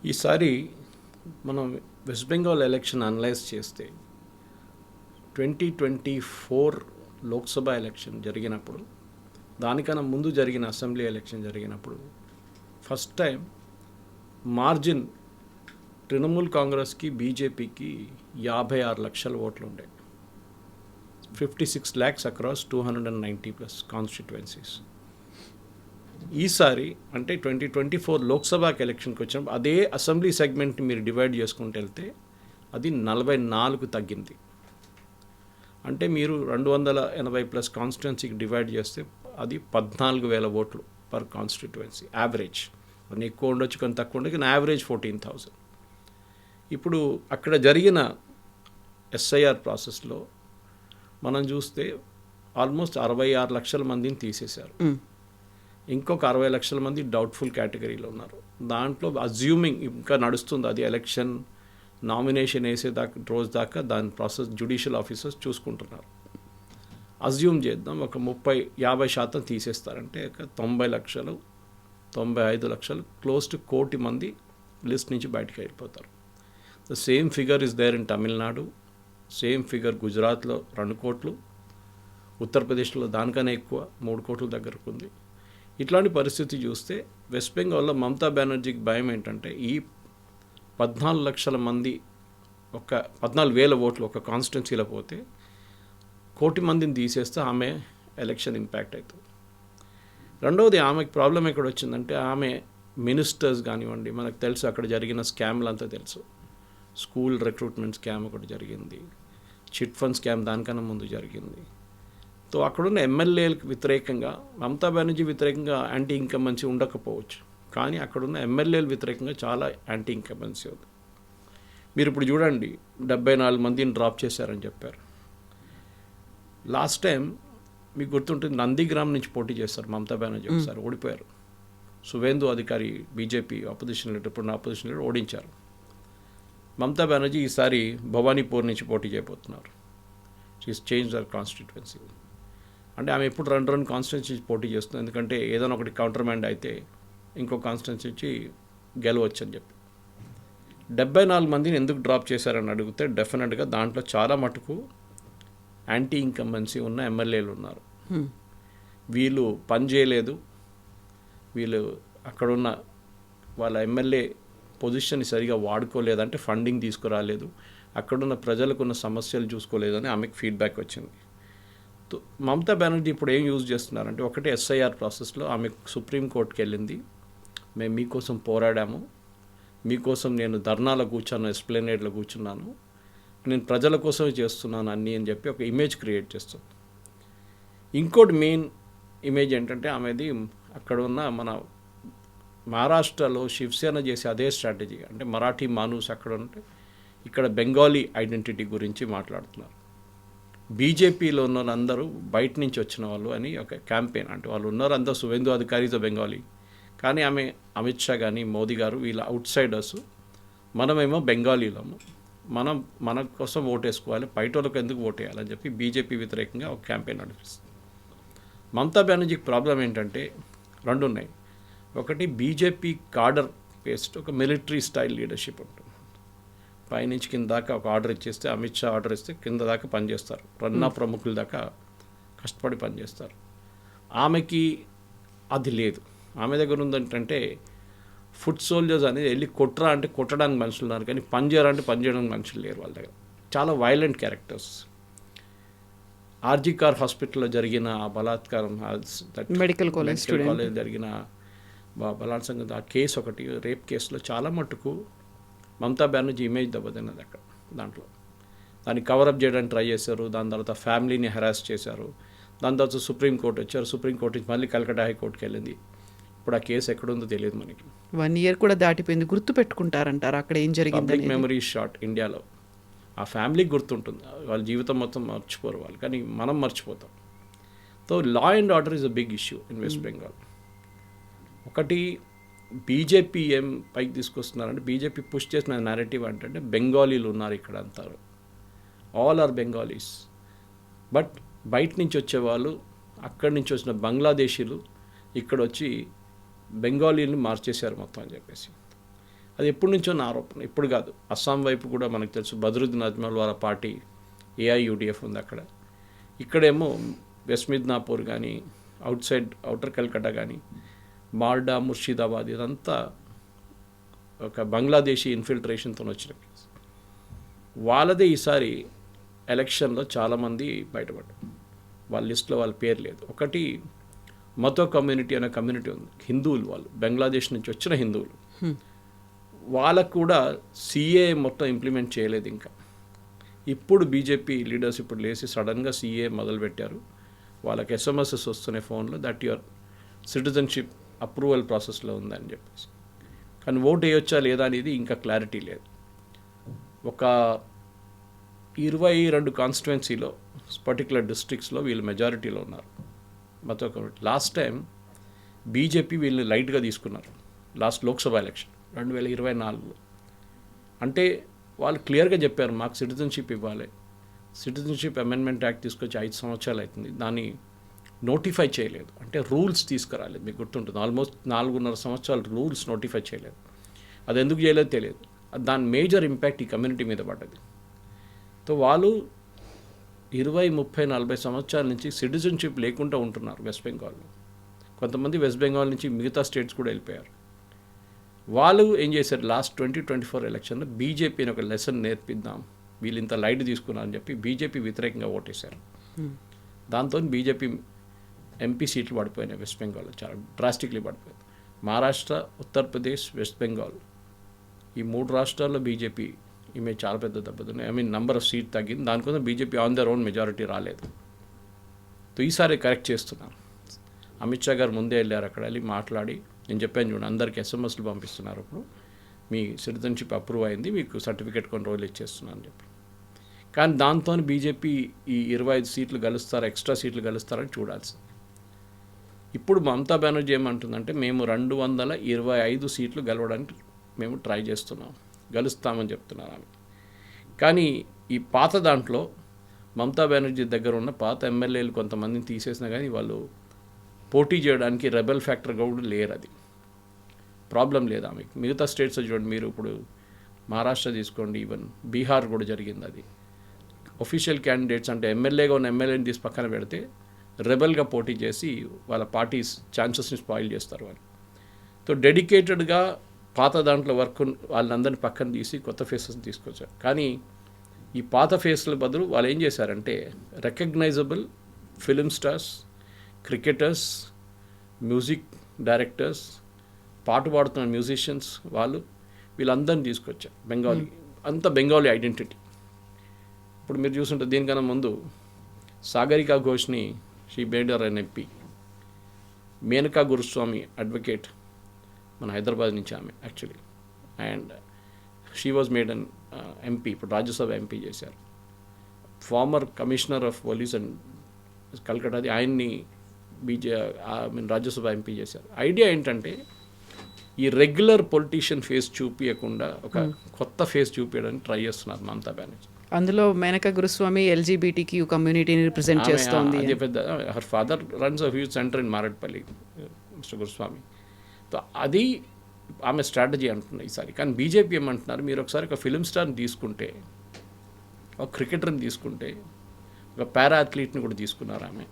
ఈసారి మనం west Bengal election analyse చేస్తే 2024 లోక్సభ ఎలక్షన్ జరిగినప్పుడు, దానికన్నా ముందు జరిగిన అసెంబ్లీ ఎలక్షన్ జరిగినప్పుడు ఫస్ట్ టైం మార్జిన్ తృణమూల్ కాంగ్రెస్కి బీజేపీకి 56 లక్షల ఓట్లు ఉండే, 56 lakhs అక్రాస్ 290+ కాన్స్టిట్యువెన్సీస్. ఈసారి అంటే 2024 లోక్సభకి ఎలక్షన్కి వచ్చినప్పుడు అదే అసెంబ్లీ సెగ్మెంట్ని మీరు డివైడ్ చేసుకుంటూ వెళ్తే అది 44 తగ్గింది. అంటే మీరు 280+ కాన్స్టిట్యువెన్సీకి డివైడ్ చేస్తే అది 14,000 ఓట్లు పర్ కాన్స్టిట్యువెన్సీ యావరేజ్. కొన్ని ఎక్కువ ఉండొచ్చు, కొన్ని తక్కువ ఉండొచ్చు, కానీ యావరేజ్ 14,000. ఇప్పుడు అక్కడ జరిగిన ఎస్ఐఆర్ ప్రాసెస్లో మనం చూస్తే ఆల్మోస్ట్ 66 లక్షల మందిని తీసేశారు. ఇంకొక 60 లక్షల మంది డౌట్ఫుల్ కేటగిరీలో ఉన్నారు. దాంట్లో అజ్యూమింగ్ ఇంకా నడుస్తుంది, అది ఎలక్షన్ నామినేషన్ వేసేదాకా రోజు దాకా దాని ప్రాసెస్ జ్యుడిషియల్ ఆఫీసర్స్ చూసుకుంటున్నారు. అజ్యూమ్ చేద్దాం ఒక 50% తీసేస్తారంటే 90 లక్షలు 95 లక్షలు క్లోజ్ టు 1 కోటి మంది లిస్ట్ నుంచి బయటకు వెళ్ళిపోతారు. The same figure is there in Tamil Nadu, same figure గుజరాత్లో 2 కోట్లు, ఉత్తరప్రదేశ్లో దానికన్నా ఎక్కువ 3 కోట్ల దగ్గరకు ఉంది. ఇట్లాంటి పరిస్థితి చూస్తే వెస్ట్ బెంగాల్లో మమతా బెనర్జీకి భయం ఏంటంటే ఈ 14 లక్షల మంది 14,000 ఓట్లు ఒక కాన్స్టిట్యున్సీలో పోతే 1 కోటి మందిని తీసేస్తే ఆమె ఎలక్షన్ ఇంపాక్ట్ అవుతుంది. రెండవది ఆమెకు ప్రాబ్లం ఎక్కడ వచ్చిందంటే ఆమె మినిస్టర్స్ కానివ్వండి, మనకు తెలుసు అక్కడ జరిగిన స్కామ్లు అంతా తెలుసు. స్కూల్ రిక్రూట్మెంట్ స్కామ్ ఒకటి జరిగింది, చిట్ ఫండ్ స్కామ్ దానికన్నా ముందు జరిగింది. సో అక్కడున్న ఎమ్మెల్యేలకు వ్యతిరేకంగా మమతా బెనర్జీ వ్యతిరేకంగా యాంటీ ఇన్కంబెన్సీ ఉండకపోవచ్చు, కానీ అక్కడున్న ఎమ్మెల్యేలు వ్యతిరేకంగా చాలా యాంటీ ఇన్కంబెన్సీ ఉంది. మీరు ఇప్పుడు చూడండి 74 మందిని డ్రాప్ చేశారని చెప్పారు. లాస్ట్ టైం మీకు గుర్తుంటుంది నందిగ్రామ్ నుంచి పోటీ చేస్తారు మమతా బెనర్జీ, ఒకసారి ఓడిపోయారు. సువేందు అధికారి బీజేపీ ఆపోజిషన్ లీడర్, ఇప్పుడు ఆపోజిషన్ లీడర్ ఓడించారు. మమతా బెనర్జీ ఈసారి భవానీపూర్ నుంచి పోటీ చేయబోతున్నారు. She's change their constituency. అంటే ఆమె ఎప్పుడు 2 కాన్స్టిట్యున్సీ పోటీ చేస్తుంది, ఎందుకంటే ఏదైనా ఒకటి కౌంటర్మాండ్ అయితే ఇంకో కాన్స్టిట్యున్సీ గెలవచ్చు అని చెప్పి. 74 మందిని ఎందుకు డ్రాప్ చేశారని అడిగితే డెఫినెట్గా దాంట్లో చాలా మటుకు యాంటీ ఇన్కంబెన్సీ ఉన్న ఎమ్మెల్యేలు ఉన్నారు. వీళ్ళు పని చేయలేదు, వీళ్ళు అక్కడున్న వాళ్ళ ఎమ్మెల్యే పొజిషన్ని సరిగా వాడుకోలేదంటే ఫండింగ్ తీసుకురాలేదు, అక్కడున్న ప్రజలకున్న సమస్యలు చూసుకోలేదని ఆమెకు ఫీడ్బ్యాక్ వచ్చింది. మమతా బెనర్జీ ఇప్పుడు ఏం యూజ్ చేస్తున్నారంటే ఒకటి ఎస్ఐఆర్ ప్రాసెస్లో ఆమె సుప్రీంకోర్టుకి వెళ్ళింది, మేము మీకోసం పోరాడాము, మీకోసం నేను ధర్నాలో కూర్చున్నాను, ఎస్ప్లెనేడ్లో కూర్చున్నాను, నేను ప్రజల కోసమే చేస్తున్నాను అన్నీ అని చెప్పి ఒక ఇమేజ్ క్రియేట్ చేస్తుంది. ఇంకోటి మెయిన్ ఇమేజ్ ఏంటంటే ఆమెది అక్కడ ఉన్న మన మహారాష్ట్రలో శివసేన చేసే అదే స్ట్రాటజీ, అంటే మరాఠీ మానూస్ అక్కడ ఉంటే ఇక్కడ బెంగాలీ ఐడెంటిటీ గురించి మాట్లాడుతున్నారు. బీజేపీలో ఉన్న అందరూ బయట నుంచి వచ్చిన వాళ్ళు అని ఒక క్యాంపెయిన్, అంటే వాళ్ళు ఉన్నారు అందరూ సువేందు అధికారితో బెంగాలీ, కానీ ఆమె అమిత్ షా కానీ మోదీ గారు వీళ్ళ అవుట్ సైడర్స్, మనమేమో బెంగాలీలము, మన కోసం ఓటేసుకోవాలి, బయట వాళ్ళకి ఎందుకు ఓటేయాలని చెప్పి బీజేపీ వ్యతిరేకంగా ఒక క్యాంపెయిన్ నడిపిస్తుంది. మమతా బెనర్జీకి ప్రాబ్లం ఏంటంటే 2 ఉన్నాయి. ఒకటి బీజేపీ కాడర్ బేస్డ్ ఒక మిలిటరీ స్టైల్ లీడర్షిప్ ఉంటుంది. పైనుంచి కింద దాకా ఒక ఆర్డర్ ఇచ్చేస్తే, అమిత్ షా ఆర్డర్ ఇస్తే కింద దాకా పనిచేస్తారు, రన్నా ప్రముఖుల దాకా కష్టపడి పనిచేస్తారు. ఆమెకి అది లేదు. ఆమె దగ్గర ఉందంటే ఫుట్ సోల్జర్స్ అనేది వెళ్ళి కొట్టరా అంటే కొట్టడానికి మనుషులు ఉన్నారు, కానీ పని చేయాలంటే పని చేయడానికి మనుషులు లేరు వాళ్ళ దగ్గర. చాలా వైలెంట్ క్యారెక్టర్స్. ఆర్జీ కార్ హాస్పిటల్లో జరిగిన బలాత్కారం, మెడికల్ కాలేజ్ జరిగిన బలాత్సంగం, ఆ కేసు ఒకటి రేప్ కేసులో చాలా మట్టుకు మమతా బెనర్జీ ఇమేజ్ దెబ్బతిన్నది అక్కడ. దాన్ని కవరప్ చేయడానికి ట్రై చేశారు, దాని తర్వాత ఫ్యామిలీని హెరాస్ చేశారు, దాని తర్వాత సుప్రీంకోర్టు వచ్చారు, సుప్రీంకోర్టు నుంచి మళ్ళీ కలకట్టా హైకోర్టుకి వెళ్ళింది. ఇప్పుడు ఆ కేసు ఎక్కడుందో తెలియదు మనకి. 1 year కూడా దాటిపోయింది. గుర్తు పెట్టుకుంటారంటారు అక్కడ ఏం జరిగింది? పబ్లిక్ మెమరీ షార్ట్ ఇండియాలో. ఆ ఫ్యామిలీకి గుర్తుంటుంది, వాళ్ళ జీవితం మొత్తం మర్చిపోరు వాళ్ళు, కానీ మనం మర్చిపోతాం. So law and order is a big issue in West Bengal. ఒకటి బీజేపీ ఏం పైకి తీసుకొస్తున్నారంటే, బీజేపీ పుష్ చేసిన నేరేటివ్ అంటే బెంగాలీలు ఉన్నారు ఇక్కడ అంటారు, ఆల్ ఆర్ బెంగాలీస్. బట్ బయట నుంచి వచ్చేవాళ్ళు, అక్కడి నుంచి వచ్చిన బంగ్లాదేశీలు ఇక్కడ వచ్చి బెంగాలీని మార్చేశారు మొత్తం అని చెప్పేసి. అది ఎప్పటి నుంచో నా ఆరోపణ, ఇప్పుడు కాదు. అస్సాం వైపు కూడా మనకు తెలుసు, బద్రుద్దీన్ అజ్మల్ వాళ్ళ పార్టీ ఏఐయుడిఎఫ్ ఉంది అక్కడ. ఇక్కడేమో వెస్ట్ మిద్నాపూర్ కానీ, అవుటర్ కల్కట్టా కానీ, మాల్డా, ముర్షిదాబాద్, ఇదంతా ఒక బంగ్లాదేశీ ఇన్ఫిల్ట్రేషన్తో వచ్చిన కేసు. వాళ్ళదే ఈసారి ఎలక్షన్లో చాలామంది బయటపడ్డారు. వాళ్ళ లిస్టులో వాళ్ళ పేరు లేదు. ఒకటి మతో కమ్యూనిటీ అనే కమ్యూనిటీ ఉంది, హిందువులు, వాళ్ళు బంగ్లాదేశ్ నుంచి వచ్చిన హిందువులు. వాళ్ళకు కూడా సిఏ మొత్తం ఇంప్లిమెంట్ చేయలేదు ఇంకా. ఇప్పుడు బీజేపీ లీడర్స్ ఇప్పుడు లేచి సడన్గా సిఏ మొదలుపెట్టారు. వాళ్ళకి ఎస్ఎంఎస్ఎస్ వస్తున్నాయి ఫోన్లో, దట్ యువర్ సిటిజన్షిప్ అప్రూవల్ ప్రాసెస్లో ఉందని చెప్పేసి. కానీ ఓటు వేయొచ్చా లేదా అనేది ఇంకా క్లారిటీ లేదు. ఒక 22 కాన్స్టిట్యువెన్సీలో పర్టికులర్ డిస్ట్రిక్ట్స్లో వీళ్ళు మెజారిటీలో ఉన్నారు మతో కమ్యూనిటీ. లాస్ట్ టైం బీజేపీ వీళ్ళు లైట్గా తీసుకున్నారు లాస్ట్ లోక్సభ ఎలక్షన్ 2024లో. అంటే వాళ్ళు క్లియర్గా చెప్పారు, మాకు సిటిజన్షిప్ ఇవ్వాలి. సిటిజన్షిప్ అమెండ్మెంట్ యాక్ట్ తీసుకొచ్చి 5 సంవత్సరాలు అవుతుంది, దాన్ని నోటిఫై చేయలేదు. అంటే రూల్స్ తీసుకురాలేదు. మీకు గుర్తుంటుంది, ఆల్మోస్ట్ 4.5 సంవత్సరాలు రూల్స్ నోటిఫై చేయలేదు. అది ఎందుకు చేయలేదో తెలియదు. దాని మేజర్ ఇంపాక్ట్ ఈ కమ్యూనిటీ మీద పడ్డది. సో వాళ్ళు 20, 30, 40 సంవత్సరాల నుంచి సిటిజన్షిప్ లేకుండా ఉంటున్నారు వెస్ట్ బెంగాల్లో. కొంతమంది వెస్ట్ బెంగాల్ నుంచి మిగతా స్టేట్స్ కూడా వెళ్ళిపోయారు. వాళ్ళు ఏం చేశారు, లాస్ట్ 2024 ఎలక్షన్లో బీజేపీని ఒక లెసన్ నేర్పిద్దాం, వీళ్ళు ఇంత లైట్ తీసుకున్నారని చెప్పి బీజేపీ వ్యతిరేకంగా ఓటేశారు. దాంతో బీజేపీ ఎంపీ సీట్లు పడిపోయినాయి వెస్ట్ బెంగాల్లో, చాలా డ్రాస్టిక్లీ పడిపోయాయి. మహారాష్ట్ర, ఉత్తరప్రదేశ్, వెస్ట్ బెంగాల్, ఈ 3 రాష్ట్రాల్లో బీజేపీ ఇమేజ్ చాలా పెద్ద దెబ్బతిన్నాయి. I mean number of seat తగ్గింది. దానికోసం BJP on their own majority రాలేదు. సో ఈసారి కరెక్ట్ చేస్తున్నారు. అమిత్ షా గారు ముందే వెళ్ళారు, అక్కడ వెళ్ళి మాట్లాడి, నేను చెప్పాను చూడండి, అందరికీ ఎస్ఎంఎస్లు పంపిస్తున్నారు, ఇప్పుడు మీ సిటిజన్షిప్ అప్రూవ్ అయింది, మీకు సర్టిఫికేట్ కొన్ని రోజులు ఇచ్చేస్తున్నాను అని చెప్పి. కానీ దాంతో బీజేపీ ఈ 25 సీట్లు గెలుస్తారా, ఎక్స్ట్రా సీట్లు గెలుస్తారని చూడాల్సింది. ఇప్పుడు మమతా బెనర్జీ ఏమంటుందంటే, మేము 225 సీట్లు గెలవడానికి మేము ట్రై చేస్తున్నాం, గెలుస్తామని చెప్తున్నారు ఆమె. కానీ ఈ పాత దాంట్లో మమతా బెనర్జీ దగ్గర ఉన్న పాత ఎమ్మెల్యేలు కొంతమందిని తీసేసినా కానీ వాళ్ళు పోటీ చేయడానికి రెబెల్ ఫ్యాక్టర్ కూడా లేరు. అది ప్రాబ్లం లేదా మీకు. మిగతా స్టేట్స్ చూడండి, మీరు ఇప్పుడు మహారాష్ట్ర తీసుకోండి, ఈవెన్ బీహార్ కూడా జరిగింది. అది ఒఫీషియల్ క్యాండిడేట్స్ అంటే ఎమ్మెల్యేగా ఉన్న ఎమ్మెల్యేని తీసి పక్కన పెడితే రెబెల్గా పోటీ చేసి వాళ్ళ పార్టీ ఛాన్సెస్ని స్పాయిల్ చేస్తారు వాళ్ళు. సో డెడికేటెడ్గా పాత దాంట్లో వర్క్ వాళ్ళందరినీ పక్కన తీసి కొత్త ఫేసెస్ని తీసుకొచ్చారు. కానీ ఈ పాత ఫేస్ల బదులు వాళ్ళు ఏం చేశారంటే, recognisable film stars, cricketers, music directors, పాట పాడుతున్న మ్యూజిషియన్స్, వీళ్ళందరినీ తీసుకొచ్చారు. బెంగాలీ, అంత బెంగాలీ ఐడెంటిటీ. ఇప్పుడు మీరు చూస్తుంటే దీనికన్నా ముందు సాగరికా ఘోష్ని she made her an MP. Menaka Guruswamy advocate, మన హైదరాబాద్ నుంచి ఆమె actually, and she was made an MP, ఇప్పుడు రాజ్యసభ ఎంపీ చేశారు. Former commissioner of police and కల్కటాది, ఆయన్ని రాజ్యసభ ఎంపీ చేశారు. ఐడియా ఏంటంటే, ఈ రెగ్యులర్ పొలిటీషియన్ ఫేస్ చూపించకుండా ఒక కొత్త ఫేస్ చూపించడానికి ట్రై చేస్తున్నారు మమతా బెనర్జీ. అందులో మేనకా గురుస్వామి LGBTQ కమ్యూనిటీని రిప్రజెంట్ చేస్తోంది. అదే పెద్ద, her father runs a huge centre in Marredpally, mister Guruswamy. So అది ఆమె స్ట్రాటజీ అంటున్నారు ఈసారి. కానీ బీజేపీ ఏమంటున్నారు, మీరు ఒకసారి ఒక ఫిలిం స్టార్ని తీసుకుంటే, ఒక క్రికెటర్ని తీసుకుంటే, ఒక పారా అథ్లీట్ని కూడా తీసుకున్నారు ఆమె.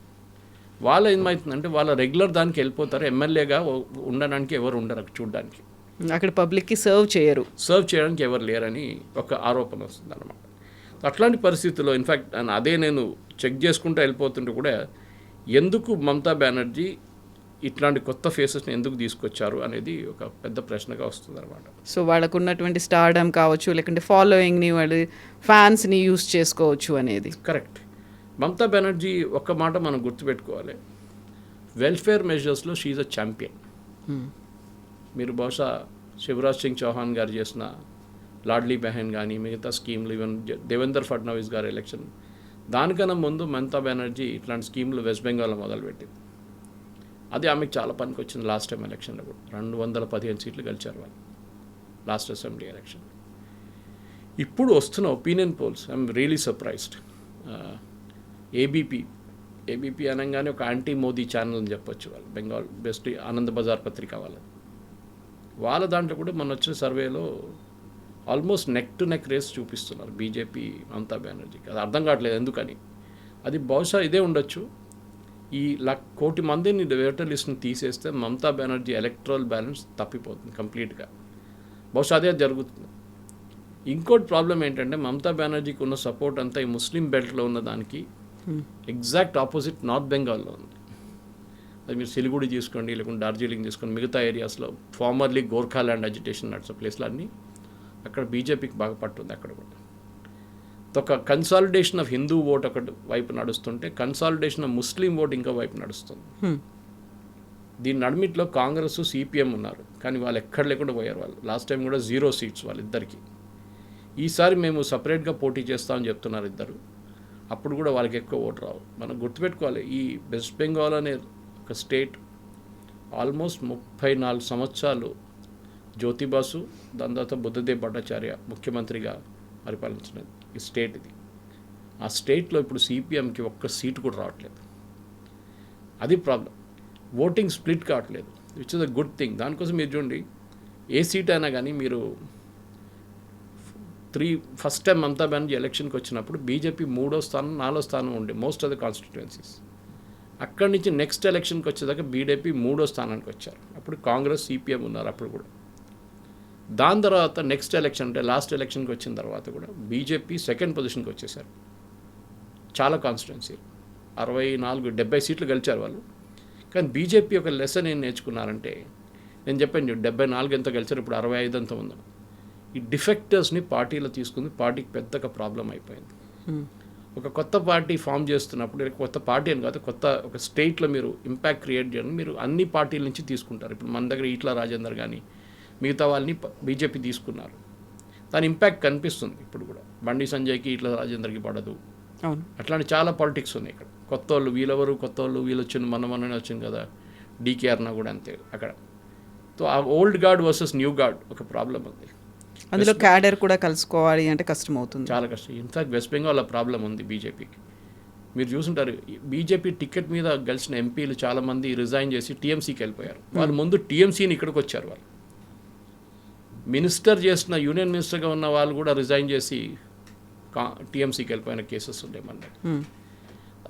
వాళ్ళు ఏమవుతుందంటే, వాళ్ళ రెగ్యులర్ దానికి వెళ్ళిపోతారు, ఎమ్మెల్యేగా ఉండడానికి ఎవరు ఉండరు చూడడానికి, అక్కడ పబ్లిక్కి సర్వ్ చేయడానికి ఎవరు లేరని ఒక ఆరోపణ వస్తుంది అనమాట. అట్లాంటి పరిస్థితుల్లో ఇన్ఫ్యాక్ట్ అదే నేను చెక్ చేసుకుంటూ వెళ్ళిపోతుంటే కూడా, ఎందుకు మమతా బెనర్జీ ఇట్లాంటి కొత్త ఫేసెస్ని ఎందుకు తీసుకొచ్చారు అనేది ఒక పెద్ద ప్రశ్నగా వస్తుంది అనమాట. సో వాళ్ళకు ఉన్నటువంటి స్టార్డమ్ కావచ్చు, లేకుంటే ఫాలోయింగ్ని, వాళ్ళు ఫ్యాన్స్ని యూస్ చేసుకోవచ్చు అనేది కరెక్ట్. మమతా బెనర్జీ ఒక్క మాట మనం గుర్తుపెట్టుకోవాలి, వెల్ఫేర్ మెజర్స్లో షీఈ్ అ ఛాంపియన్. మీరు బహుశా శివరాజ్ సింగ్ చౌహాన్ గారు చేసిన లాడ్లీ బెహన్ కానీ, మిగతా స్కీమ్లు, ఈవెన్ దేవేంద్ర ఫడ్నవీస్ గారి ఎలక్షన్, దానికన్నా ముందు మమతా బెనర్జీ ఇట్లాంటి స్కీమ్లు వెస్ట్ బెంగాల్లో మొదలుపెట్టింది. అది ఆమెకు చాలా పనికి వచ్చింది. లాస్ట్ టైం ఎలక్షన్లో కూడా 215 సీట్లు గెలిచారు వాళ్ళు లాస్ట్ అసెంబ్లీ ఎలక్షన్. ఇప్పుడు వస్తున్న opinion polls, I'm really surprised. ABP అనగానే ఒక యాంటీ మోదీ ఛానల్ అని చెప్పొచ్చు వాళ్ళు, బెంగాల్ బెస్ట్ ఆనంద్ బజార్ పత్రిక వాళ్ళది. వాళ్ళ దాంట్లో కూడా మొన్న వచ్చిన సర్వేలో almost neck to neck race చూపిస్తున్నారు బీజేపీ మమతా బెనర్జీకి. అది అర్థం కావట్లేదు ఎందుకని. అది బహుశా ఇదే ఉండొచ్చు, ఈ 1,00,00,000 మందిని ఓటర్ లిస్ట్ని తీసేస్తే మమతా బెనర్జీ ఎలక్ట్రల్ బ్యాలెన్స్ తప్పిపోతుంది కంప్లీట్గా. బహుశా అదే జరుగుతుంది. ఇంకోటి ప్రాబ్లం ఏంటంటే మమతా బెనర్జీకి ఉన్న సపోర్ట్ అంతా ఈ ముస్లిం బెల్ట్లో ఉన్న దానికి ఎగ్జాక్ట్ ఆపోజిట్ నార్త్ బెంగాల్లో ఉంది. అది మీరు సిలిగుడి తీసుకోండి, లేకుంటే డార్జిలింగ్ తీసుకోండి, మిగతా ఏరియాస్లో ఫార్మర్లీ గోర్ఖాల్యాండ్ అజిటేషన్ నడిచే ప్లేస్లో అన్నీ అక్కడ బీజేపీకి బాగా పట్టుంది. అక్కడ కూడా ఒక కన్సాలిడేషన్ ఆఫ్ హిందూ ఓట్ ఒకటి వైపు నడుస్తుంటే కన్సాలిడేషన్ ఆఫ్ ముస్లిం ఓట్ ఇంకో వైపు నడుస్తుంది. దీని నడిమిట్లో కాంగ్రెస్ సిపిఎం ఉన్నారు, కానీ వాళ్ళు ఎక్కడ లేకుండా పోయారు. వాళ్ళు లాస్ట్ టైం కూడా 0 సీట్స్ వాళ్ళిద్దరికి. ఈసారి మేము సపరేట్గా పోటీ చేస్తామని చెప్తున్నారు ఇద్దరు. అప్పుడు కూడా వాళ్ళకి ఎక్కువ ఓటు రావు. మనం గుర్తుపెట్టుకోవాలి, ఈ వెస్ట్ బెంగాల్ అనే ఒక స్టేట్ ఆల్మోస్ట్ 34 సంవత్సరాలు జ్యోతిబాసు, దాని తర్వాత బుద్ధదేవ్ భట్టాచార్య ముఖ్యమంత్రిగా పరిపాలించినది ఈ స్టేట్. ఇది ఆ స్టేట్లో ఇప్పుడు సిపిఎంకి ఒక్క సీటు కూడా రావట్లేదు. అది ప్రాబ్లం. ఓటింగ్ స్ప్లిట్ కావట్లేదు, which is a good thing. దానికోసం మీరు చూడండి, ఏ సీట్ అయినా కానీ మీరు ఫస్ట్ టైం మమతా బెనర్జీ ఎలక్షన్కి వచ్చినప్పుడు బీజేపీ 3వ స్థానం 4వ స్థానం ఉండే మోస్ట్ ఆఫ్ ద కాన్స్టిట్యుయెన్సీస్. అక్కడి నుంచి నెక్స్ట్ ఎలక్షన్కి వచ్చేదాకా బీజేపీ 3వ స్థానానికి వచ్చారు. అప్పుడు కాంగ్రెస్ సిపిఎం ఉన్నారు అప్పుడు కూడా. దాని తర్వాత నెక్స్ట్ ఎలక్షన్ అంటే లాస్ట్ ఎలక్షన్కి వచ్చిన తర్వాత కూడా బీజేపీ 2nd పొజిషన్కి వచ్చేసారు. చాలా కాన్స్టిట్యుయెన్సీలు 64-70 సీట్లు గెలిచారు వాళ్ళు. కానీ బీజేపీ ఒక లెసన్ ఏం నేర్చుకున్నారంటే, నేను చెప్పాను 74 ఎంత గెలిచారు, ఇప్పుడు 65 ఎంత ఉందో. ఈ డిఫెక్టర్స్ని పార్టీలో తీసుకుంది, పార్టీకి పెద్దగా ప్రాబ్లం అయిపోయింది. ఒక కొత్త పార్టీ ఫామ్ చేస్తున్నప్పుడు, కొత్త పార్టీ అని కాదు, కొత్త ఒక స్టేట్లో మీరు ఇంపాక్ట్ క్రియేట్ చేయడం, మీరు అన్ని పార్టీల నుంచి తీసుకుంటారు. ఇప్పుడు మన దగ్గర ఈట్ల రాజేందర్ కానీ మిగతా వాళ్ళని బీజేపీ తీసుకున్నారు. దాని ఇంపాక్ట్ కనిపిస్తుంది ఇప్పుడు కూడా. బండి సంజయ్కి ఈట్ల రాజేందర్కి పడదు. అట్లాంటి చాలా పాలిటిక్స్ ఉన్నాయి ఇక్కడ. కొత్త వాళ్ళు వీళ్ళెవరు, కొత్త వాళ్ళు వీళ్ళు వచ్చింది, మనమనే వచ్చింది కదా. డీకేఆర్నా కూడా అంతే అక్కడ. సో ఆ old guard versus new guard ఒక ప్రాబ్లం ఉంది. అందులో క్యాడర్ కూడా కలుసుకోవాలి అంటే కష్టం అవుతుంది, చాలా కష్టం. ఇన్ఫాక్ట్ వెస్ట్ బెంగాల్ ప్రాబ్లం ఉంది బీజేపీకి. మీరు చూసుంటారు, బీజేపీ టికెట్ మీద గెలిచిన ఎంపీలు చాలామంది రిజైన్ చేసి టీఎంసీకి వెళ్ళిపోయారు. వాళ్ళు ముందు టీఎంసీని ఇక్కడికి వచ్చారు. వాళ్ళు మినిస్టర్ చేసిన యూనియన్ మినిస్టర్గా ఉన్న వాళ్ళు కూడా రిజైన్ చేసి టీఎంసీకి వెళ్ళిపోయిన కేసెస్ ఉండే మన.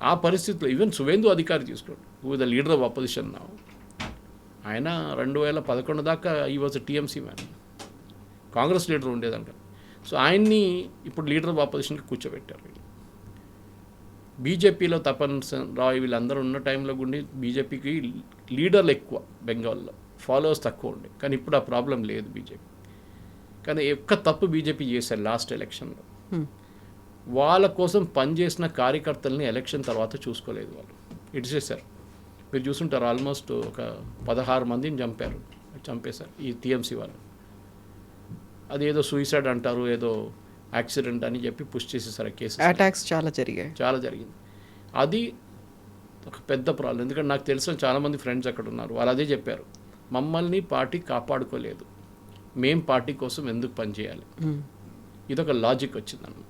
ఆ పరిస్థితిలో ఈవెన్ సువేందు అధికారి తీసుకోండి, who the leader of opposition నా, ఆయన 2011 దాకా he was TMC man, Congress leader ఉండేదంట. సో ఆయన్ని ఇప్పుడు లీడర్ ఆఫ్ ఆపోజిషన్కి కూర్చోబెట్టారు. బీజేపీలో తపన్ రాయ్ వీళ్ళందరూ ఉన్న టైంలో గుండి బీజేపీకి లీడర్లు ఎక్కువ బెంగాల్లో, ఫాలోవర్స్ తక్కువ ఉండే. కానీ ఇప్పుడు ఆ ప్రాబ్లం లేదు బీజేపీ. కానీ ఒక్క తప్పు బీజేపీ చేశారు లాస్ట్ ఎలక్షన్లో, వాళ్ళ కోసం పనిచేసిన కార్యకర్తల్ని ఎలక్షన్ తర్వాత చూసుకోలేదు. వాళ్ళు ఇడిచేశారు. మీరు చూసుంటారు, ఆల్మోస్ట్ ఒక 16 మందిని చంపేశారు ఈ టీఎంసీ వాళ్ళు. అది ఏదో సూసైడ్ అంటారు, ఏదో యాక్సిడెంట్ అని చెప్పి పుష్ చేసేసారు. కేసు అటాక్స్ చాలా జరిగింది. అది ఒక పెద్ద ప్రాబ్లం. ఎందుకంటే నాకు తెలిసిన చాలామంది ఫ్రెండ్స్ అక్కడ ఉన్నారు, వాళ్ళు అదే చెప్పారు, మమ్మల్ని పార్టీ కాపాడుకోలేదు, మేం పార్టీ కోసం ఎందుకు పనిచేయాలి. ఇదొక లాజిక్ వచ్చిందన్నమాట.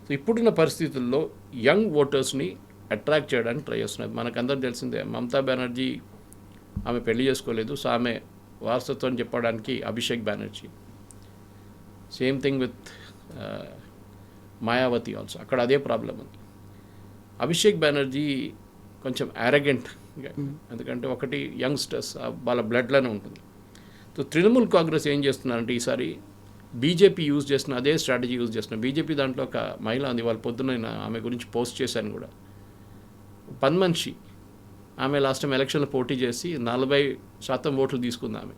సో ఇప్పుడున్న పరిస్థితుల్లో యంగ్ ఓటర్స్ని అట్రాక్ట్ చేయడానికి ట్రై చేస్తున్నారు. మనకందరూ తెలిసిందే, మమతా బెనర్జీ ఆమె పెళ్లి చేసుకోలేదు, సో ఆమె వారసత్వం చెప్పడానికి Abhishek Banerjee. Same thing with Mayawati also, అక్కడ అదే ప్రాబ్లం ఉంది. అభిషేక్ బెనర్జీ కొంచెం యారగెంట్, ఎందుకంటే ఒకటి యంగ్స్టర్స్ వాళ్ళ బ్లడ్లోనే ఉంటుంది. సో తృణమూల్ కాంగ్రెస్ ఏం చేస్తున్నారంటే ఈసారి బీజేపీ యూజ్ చేసిన అదే స్ట్రాటజీ యూజ్ చేస్తున్నారు. బీజేపీ దాంట్లో ఒక మహిళ ఉంది, వాళ్ళ పొద్దున్న ఆమె గురించి పోస్ట్ చేశాను కూడా, పని మనిషి. ఆమె లాస్ట్ టైం ఎలక్షన్లో పోటీ చేసి 40% ఓట్లు తీసుకుంది ఆమె.